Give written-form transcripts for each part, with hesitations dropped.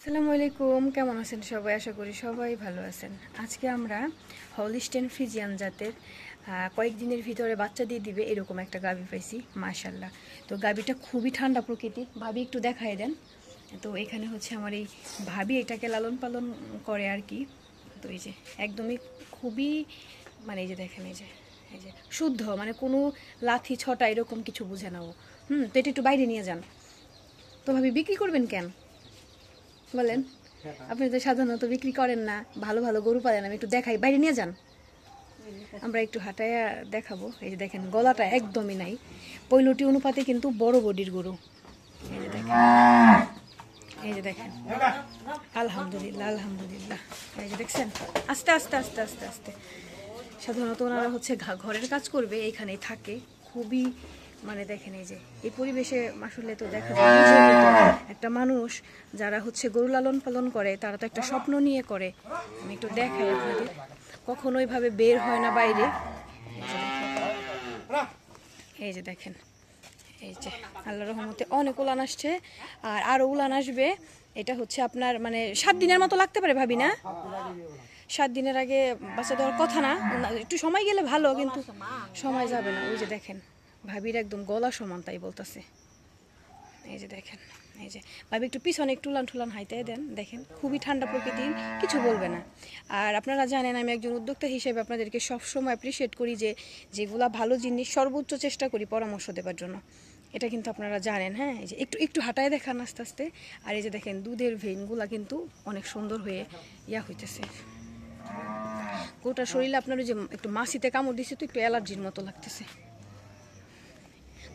আসসালামু আলাইকুম, কেমন আছেন সবাই? আশা করি সবাই ভালো আছেন। আজকে আমরা হলিস্টেইন ফ্রিজিয়ান জাতের কয়েকদিনের ভিতরে বাচ্চা দিয়ে দিবে এরকম একটা গাভী পাইছি, মাশাল্লাহ। তো গাভীটা খুবই ঠান্ডা প্রকৃতির। ভাবি একটু দেখায় দেন। তো এখানে হচ্ছে আমার এই ভাবি এটাকে লালন পালন করে আর কি। তো এই যে একদমই খুবই মানে এই যে দেখেন এই যে শুদ্ধ, মানে কোনো লাথি ছটা এরকম কিছু বুঝে না ও। তো এটা একটু বাইরে নিয়ে যান। তো ভাবি বিক্রি করবেন কেন বলেন? আপনি তো সাধারণত বিক্রি করেন না, ভালো ভালো গরু পালেন। আমি একটু দেখাই, বাইরে নিয়ে যান, আমরা একটু হাঁটাইয়া দেখাবো। এই যে দেখেন গলাটা একদমই নাই, পৈলটি অনুপাতে কিন্তু বড় বডির গরু। এই যে দেখেন, এই যে দেখেন, আলহামদুলিল্লাহ আলহামদুলিল্লাহ। এই যে দেখছেন, আস্তে আস্তে আস্তে আস্তে আস্তে। সাধারণত ওনারা হচ্ছে ঘরের কাজ করবে, এইখানেই থাকে। খুবই মানে দেখেন এই যে এই পরিবেশে আসলে তো দেখা যায় একটা মানুষ যারা হচ্ছে গরু লালন পালন করে তারা তো একটা স্বপ্ন নিয়ে করে। আমি একটু দেখাই আপনাদের, কখনো ওইভাবে বের হয় না বাইরে। এই যে দেখেন, এই যে আল্লাহর রহমতে অনেক উলান আসছে, আর আরও উলান আসবে। এটা হচ্ছে আপনার মানে 7 দিনের মতো লাগতে পারে ভাবি না? 7 দিনের আগে বাচ্চা দেওয়ার কথা না, একটু সময় গেলে ভালো, কিন্তু সময় যাবে না। ওই যে দেখেন ভাবির একদম গলা সমান, তাই বলতেছে। এই যে দেখেন, এই যে ভাবি একটু পিছনে একটু উলান ঠুলান হাইতে দেন, দেখেন খুবই ঠান্ডা প্রকৃতির, কিছু বলবে না। আর আপনারা জানেন আমি একজন উদ্যোক্তা হিসেবে আপনাদেরকে সবসময় অ্যাপ্রিসিয়েট করি যে যেগুলা ভালো জিনিস সর্বোচ্চ চেষ্টা করি পরামর্শ দেওয়ার জন্য, এটা কিন্তু আপনারা জানেন। হ্যাঁ, এই যে একটু একটু হাঁটায় দেখান আস্তে আস্তে। আর এই যে দেখেন দুধের ভেইনগুলা কিন্তু অনেক সুন্দর হয়ে হইতেছে। গোটা শরীরে আপনার যে একটু মাছিতে কামড় দিচ্ছে, তো একটু অ্যালার্জির মতো লাগতেছে।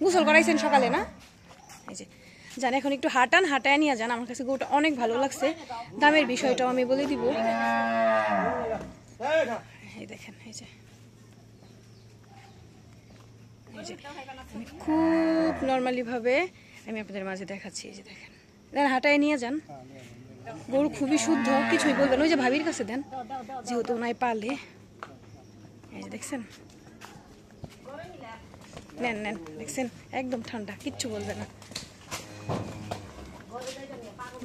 গোসল করাইছেন সকালে না? এই যে যান, এখন একটু হাঁটান, হাঁটায় নিয়ে যান। আমার কাছে গরুটা অনেক ভালো লাগছে। দামের বিষয়টাও আমি বলে দিব। এই দেখেন, এই যে আমি খুব নর্মালি ভাবে আমি আপনাদের মাঝে দেখাচ্ছি। এই যে দেখেন, দেন হাঁটায় নিয়ে যান। গরু খুবই শুদ্ধ, কিছুই বলবেন। ওই যে ভাবির কাছে দেন, যেহেতু ওনাই পালে। এই যে দেখছেন, নেন নেন, দেখছেন একদম ঠান্ডা, কিচ্ছু বলবে না।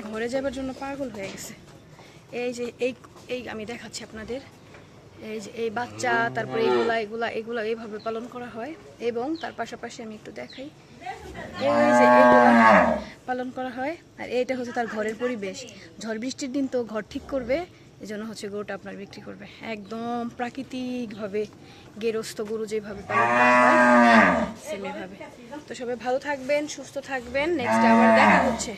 ঘরে যাবার জন্য পাগল হয়ে গেছে। এই যে এই আমি দেখাচ্ছি আপনাদের, এই যে এই বাচ্চা, তারপরে এগুলা এগুলা এগুলা এইভাবে পালন করা হয়। এবং তার পাশাপাশি আমি একটু দেখাই, এই যে এগুলা পালন করা হয়। আর এইটা হচ্ছে তার ঘরের পরিবেশ। ঝড় বৃষ্টির দিন তো ঘর ঠিক করবে, এই জন্য হচ্ছে গরুটা আপনার বিক্রি করবে। একদম প্রাকৃতিকভাবে গেরস্ত গরু যেভাবে পালন করা হয় সেভাবে। তো সবাই ভালো থাকবেন, সুস্থ থাকবেন। নেক্সট আবার দেখা হচ্ছে।